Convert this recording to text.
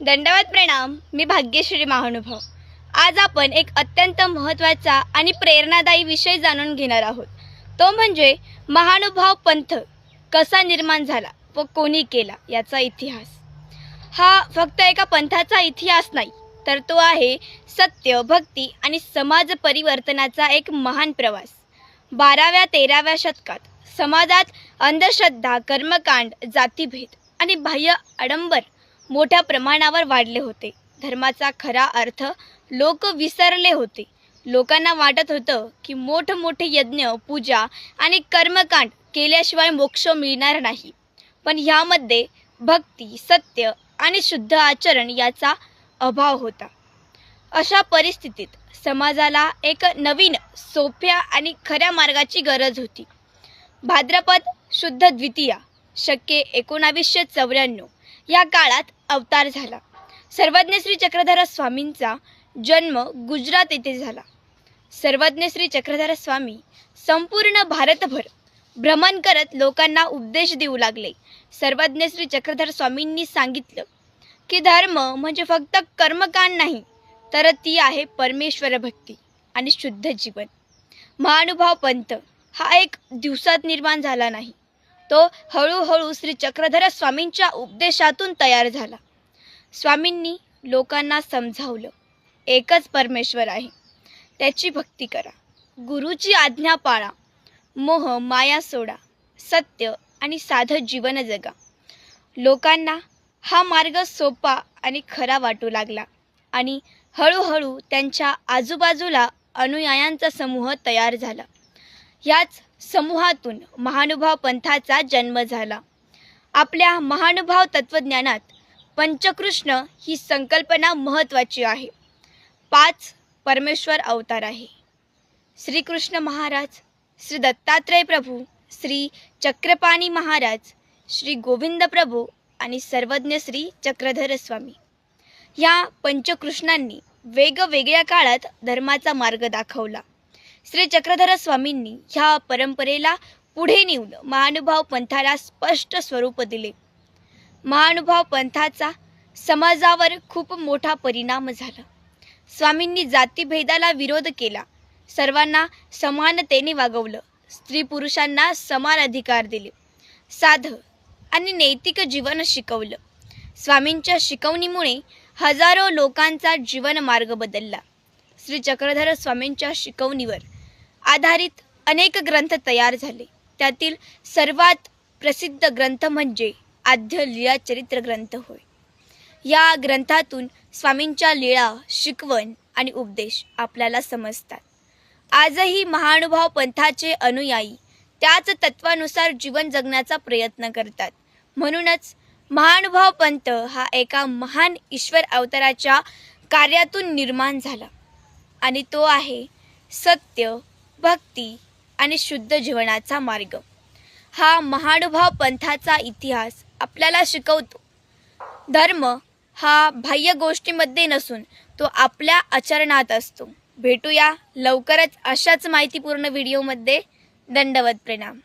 दंडवत प्रणाम. मी भाग्यश्री महानुभाव. आज आपण एक अत्यंत महत्त्वाचा आणि प्रेरणादायी विषय जाणून घेणार आहोत. तो म्हणजे महानुभाव पंथ कसा निर्माण झाला व कोणी केला याचा इतिहास. हा फक्त एका पंथाचा इतिहास नाही, तर तो आहे सत्य, भक्ती आणि समाज परिवर्तनाचा एक महान प्रवास. 12व्या-13व्या शतकात समाजात अंधश्रद्धा, कर्मकांड, जातीभेद आणि बाह्य आडंबर मोठ्या प्रमाणावर वाढले होते. धर्माचा खरा अर्थ लोक विसरले होते. लोकांना वाटत होतं की मोठमोठे यज्ञ, पूजा आणि कर्मकांड केल्याशिवाय मोक्ष मिळणार नाही. पण ह्यामध्ये भक्ती, सत्य आणि शुद्ध आचरण याचा अभाव होता. अशा परिस्थितीत समाजाला एक नवीन, सोप्या आणि खऱ्या मार्गाची गरज होती. भाद्रपद शुद्ध द्वितीया शके 1994 या काळात अवतार झाला. सर्वज्ञ श्री चक्रधर स्वामींचा जन्म गुजरात येथे झाला. सर्वज्ञ श्री चक्रधर स्वामी संपूर्ण भारतभर भ्रमण करत लोकांना उपदेश देऊ लागले. सर्वज्ञ श्री चक्रधर स्वामींनी सांगितलं की धर्म म्हणजे फक्त कर्मकांड नाही, तर ती आहे परमेश्वर भक्ती आणि शुद्ध जीवन. महानुभाव पंथ हा एक दिवसात निर्माण झाला नाही, तो हळूहळू श्री चक्रधर स्वामींच्या उपदेशातून तयार झाला. स्वामींनी लोकांना समजावलं, एकच परमेश्वर आहे, त्याची भक्ती करा, गुरुची आज्ञा पाळा, मोह माया सोडा, सत्य आणि साधं जीवन जगा. लोकांना हा मार्ग सोपा आणि खरा वाटू लागला आणि हळूहळू त्यांच्या आजूबाजूला अनुयायांचा समूह तयार झाला. याच समूहातून महानुभाव पंथाचा जन्म झाला. आपल्या महानुभाव तत्वज्ञानात पंचकृष्ण ही संकल्पना महत्त्वाची आहे. 5 परमेश्वर अवतार आहे: श्रीकृष्ण महाराज, श्री दत्तात्रय प्रभू, श्री चक्रपाणी महाराज, श्री गोविंद प्रभू आणि सर्वज्ञ श्री चक्रधर स्वामी. या पंचकृष्णांनी वेगवेगळ्या काळात धर्माचा मार्ग दाखवला. श्री चक्रधर स्वामींनी ह्या परंपरेला पुढे नेऊन महानुभाव पंथाला स्पष्ट स्वरूप दिले. महानुभाव पंथाचा समाजावर खूप मोठा परिणाम झाला. स्वामींनी जातीभेदाला विरोध केला, सर्वांना समानतेने वागवलं, स्त्री पुरुषांना समान अधिकार दिले, साधं आणि नैतिक जीवन शिकवलं. स्वामींच्या शिकवणीमुळे हजारो लोकांचा जीवन मार्ग बदलला. श्री चक्रधर स्वामींच्या शिकवणीवर आधारित अनेक ग्रंथ तयार झाले. त्यातील सर्वात प्रसिद्ध ग्रंथ म्हणजे आद्य लीळा चरित्र ग्रंथ होय. या ग्रंथातून स्वामींच्या लीळा, शिकवण आणि उपदेश आपल्याला समजतात. आजही महानुभाव पंथाचे अनुयायी त्याच तत्वानुसार जीवन जगण्याचा प्रयत्न करतात. म्हणूनच महानुभाव पंथ हा एका महान ईश्वर अवताराच्या कार्यातून निर्माण झाला आणि तो आहे सत्य, भक्ती आणि शुद्ध जीवनाचा मार्ग. हा महानुभाव पंथाचा इतिहास आपल्याला शिकवतो, धर्म हा बाह्य गोष्टीमध्ये नसून तो आपल्या आचरणात असतो. भेटूया लवकरच अशाच माहितीपूर्ण व्हिडिओमध्ये. दंडवत प्रणाम.